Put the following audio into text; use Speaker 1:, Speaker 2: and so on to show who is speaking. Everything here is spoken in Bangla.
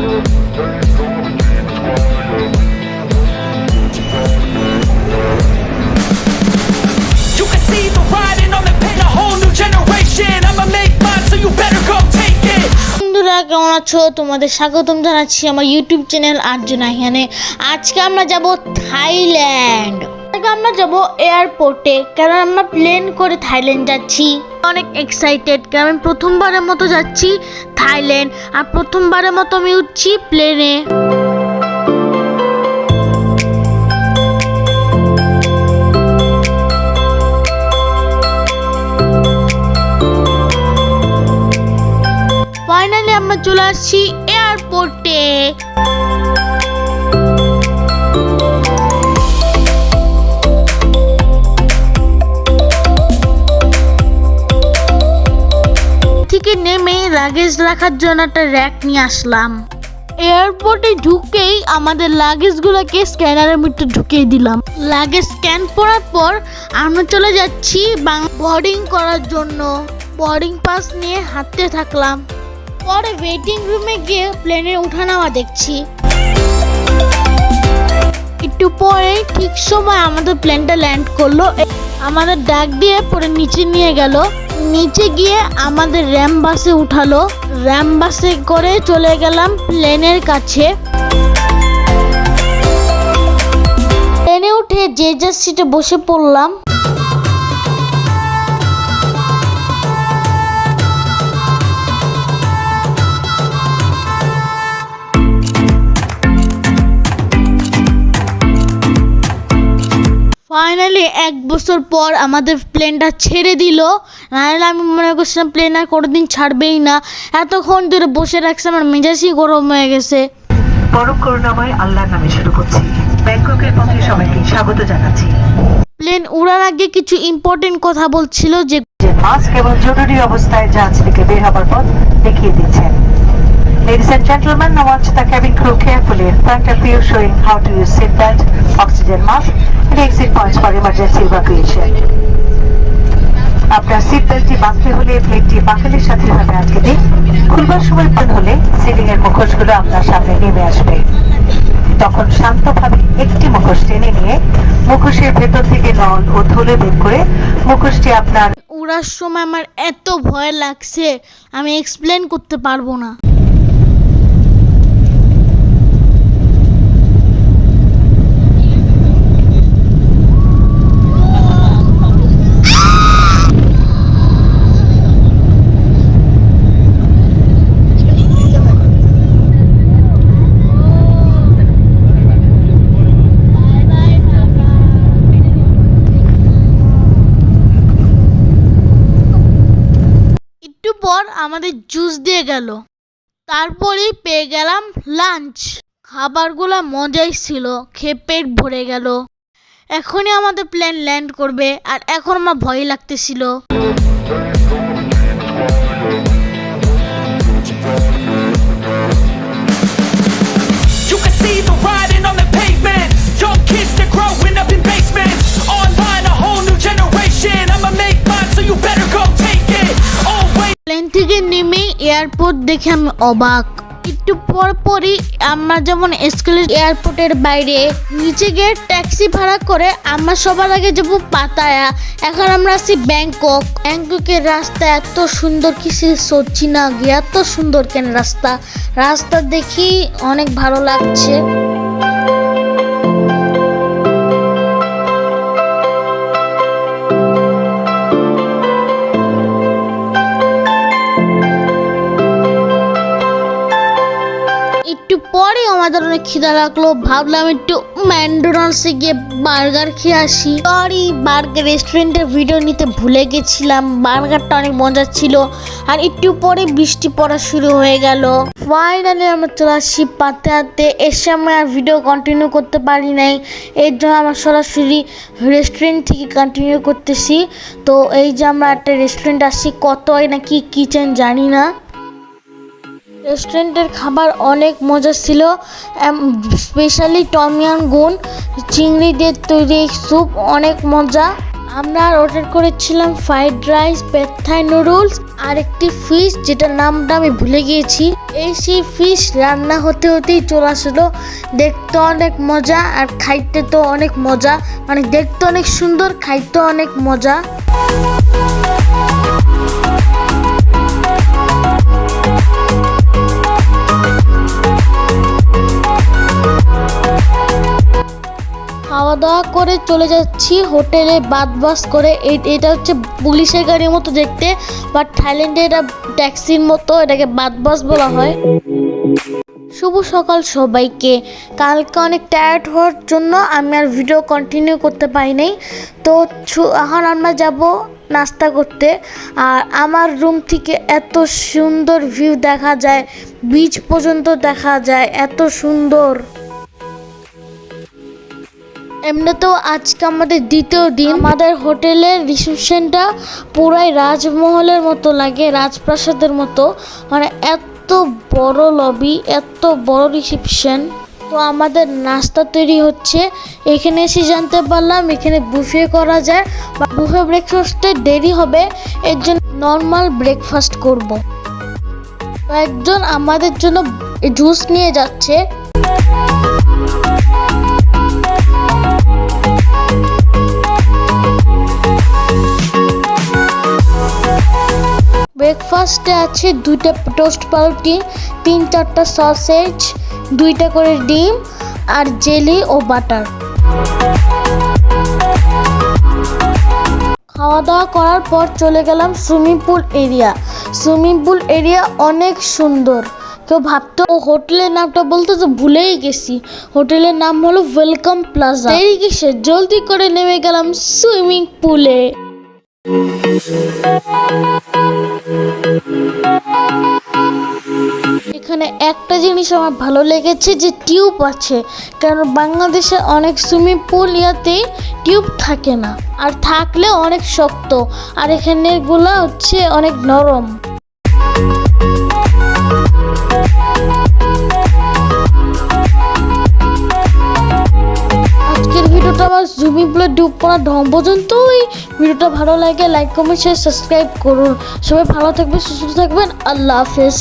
Speaker 1: You can see the writing on the page, a whole new generation. I'ma make mine, so you better go take it.
Speaker 2: বন্ধুরা কেমন আছো? তোমাদের স্বাগতম জানাচ্ছি আমার ইউটিউব চ্যানেল আর্জুনা এখানে। আজকে আমরা যাব থাইল্যান্ড। আজকে আমরা যাব এয়ারপোর্টে, কারণ আমরা প্লেন করে থাইল্যান্ড যাচ্ছি। অনেক এক্সাইটেড, কারণ প্রথমবারের মতো যাচ্ছি থাইল্যান্ড, আর প্রথমবারের মতো আমি উঠছি প্লেনে। ফাইনালি আমরা চলে আসছি এয়ারপোর্টে। থেকে নেমে লাগেজ রাখার জন্য একটা র্যাক নিয়ে আসলাম। এয়ারপোর্টে ঢুকেই আমাদের লাগেজগুলোকে স্ক্যানারের মধ্যে ঢুকিয়ে দিলাম। লাগেজ স্ক্যান করার পর আমরা চলে যাচ্ছি বোর্ডিং করার জন্য। বোর্ডিং পাস নিয়ে হাঁটতে থাকলাম। পরে ওয়েটিং রুমে গিয়ে প্লেনের ওঠানামা দেখছি। একটু পরে ঠিক সময় আমাদের প্লেনটা ল্যান্ড করলো। আমাদের ডাক দিয়ে পরে নিচে নিয়ে গেল। নিচে গিয়ে আমাদের র্যাম বাসে উঠালো। র্যাম বাসে করে চলে গেলাম প্লেনের কাছে। প্লেনে উঠে যে যার সিটে বসে পড়লাম। ফাইনালি 1 বছর পর আমাদের প্লেনটা ছেড়ে দিল। নাহলে আমি মনে করছিলাম প্লেন আর কোনোদিন ছাড়বেই না। এতক্ষণ ধরে বসে রাখছে, আমার মেজাজই গরম হয়ে গেছে।
Speaker 3: পরম করুণাময় আল্লাহর নামে শুরু করছি। ব্যাংককের পথে সবাইকে স্বাগত জানাচ্ছি।
Speaker 2: প্লেন উড়ার আগে কিছু ইম্পর্টেন্ট কথা বলছিল যে
Speaker 3: মাস্ক কেবল জরুরি অবস্থায় জাহাজ থেকে বের হবার পথ দেখিয়ে দিচ্ছেন। Ladies and gentlemen, now watch the cabin crew carefully in front of you, showing how to use seatbelt, oxygen mask, and exit points for emergency evacuation. আপনার সিট বেল্টটি বাঁধতে হলে প্লেটটি বাঁকালের সাথে হবে আটকে দিন। খুলবার সময় বন্ধ হলে সিলিং এর মুখোশগুলো আপনার সামনে নেমে আসবে। তখন শান্তভাবে একটি মুখোশ টেনে নিয়ে মুখোশের ভেতর থেকে নল ও ধুলো বের করে মুখোশটি আপনার
Speaker 2: উড়ার সময় আমার এত ভয় লাগছে, আমি এক্সপ্লেন করতে পারবো না। পর আমাদের জুস দিয়ে গেল। তারপরেই পেয়ে গেলাম লাঞ্চ। খাবারগুলো মজাই ছিল, খেয়ে পেট ভরে গেল। এখনই আমাদের প্লেন ল্যান্ড করবে, আর এখন আমার ভয় লাগতেছিল।
Speaker 1: You can see the writing on the pavement. Young kids, they're growing up in basements. Online, a whole new generation. I'ma make mine, so you better go take it. Always.
Speaker 2: Plane থেকে নেমে এয়ারপোর্ট দেখে আমি অবাক। একটু পরপরই আমরা যেমন এসকেলেটর এয়ারপোর্টের বাইরে নিচে গিয়ে ট্যাক্সি ভাড়া করে আমরা সবার আগে যাবো পাতায়া। এখন আমরা আছি ব্যাংকক। ব্যাংককের রাস্তা এত সুন্দর, কিছু সচ্ছি না গিয়ে এত সুন্দর কেন রাস্তা দেখি অনেক ভালো লাগছে। পরে আমাদের অনেক খিদা লাগলো, ভাবলাম একটু ম্যাকডোনাল্ডসে গিয়ে বার্গার খেয়ে আসি। সরি, বার্গার রেস্টুরেন্টের ভিডিও নিতে ভুলে গেছিলাম। বার্গারটা অনেক মজা ছিল। আর একটু পরে বৃষ্টি পড়া শুরু হয়ে গেল। ফাইনালি আমরা চলে আসছি পাতায়াতে। এসে আমরা আর ভিডিও কন্টিনিউ করতে পারি নাই, এর জন্য আমরা সরাসরি রেস্টুরেন্ট থেকে কন্টিনিউ করতেছি। তো এই যে আমরা একটা রেস্টুরেন্ট আসছি, কত হয় না কি কিচেন জানি না। রেস্টুরেন্টের খাবার অনেক মজা ছিল, স্পেশালি টম ইয়াম গুন চিংড়ি দিয়ে তৈরি স্যুপ অনেক মজা। আমরা অর্ডার করেছিলাম ফ্রাইড রাইস, পেড থাই নুডলস আর একটি ফিশ, যেটার নামটা আমি ভুলে গিয়েছি। সেই ফিশ রান্না হতে হতেই চলে আসলো। দেখতে অনেক মজা আর খাইতে তো অনেক মজা, মানে দেখতে অনেক সুন্দর, খাইতে অনেক মজা। খাওয়া দাওয়া করে চলে যাচ্ছি হোটেলে বাস করে। এটা হচ্ছে পুলিশের গাড়ির মতো দেখতে, বাট থাইল্যান্ডে এটা ট্যাক্সির মতো, এটাকে বাস বলা হয়। শুভ সকাল সবাইকে। কালকে অনেক টায়ার্ড হওয়ার জন্য আমি আর ভিডিও কন্টিনিউ করতে পারি নাই। তো এখন আমরা যাব নাস্তা করতে। আর আমার রুম থেকে এত সুন্দর ভিউ দেখা যায়, বিচ পর্যন্ত দেখা যায়, এত সুন্দর। এমনিতেও আজকে আমাদের দ্বিতীয় দিন। আমাদের হোটেলের রিসেপশনটা পুরাই রাজমহলের মতো লাগে, রাজপ্রাসাদের মতো, মানে এত বড় লবি, এত বড় রিসেপশন। তো আমাদের নাস্তা তৈরি হচ্ছে। এখানে এসে জানতে পারলাম এখানে বুফে করা যায়, বা বুফে ব্রেকফাস্টে দেরি হবে, এর জন্য নর্মাল ব্রেকফাস্ট করব। একজন আমাদের জন্য জুস নিয়ে যাচ্ছে। ব্রেকফাস্টে আছে 2টা টোস্ট পাউরুটি, 3-4টা সসেজ, 2টা করে ডিম আর জেলি ও বাটার। খাওয়া দাওয়া করার পর চলে গেলাম swimming pool area. Swimming pool area অনেক সুন্দর। কেউ ভাবতো হোটেলের নামটা বলতে তো ভুলেই গেছি। হোটেলের নাম হলো ওয়েলকাম প্লাজা। দেরি কিসে, জলদি করে নেমে গেলাম সুইমিং পুলে। এখানে একটা জিনিস আমার ভালো লেগেছে যে টিউব আছে, কারণ বাংলাদেশে অনেক সুইমিং পুল ইয়াতে টিউব থাকে না, আর থাকলে অনেক শক্ত, আর এখানে গুলা হচ্ছে অনেক নরম। আজকের ভিডিওটা আমার সুইমিং পুলে ডুব পড়া ঢং পর্যন্তই। ভিডিওটা ভালো লাগে লাইক কমেন্ট শেয়ার সাবস্ক্রাইব করুন। সবাই ভালো থাকবেন, সুস্থ থাকবেন। আল্লাহ হাফেজ।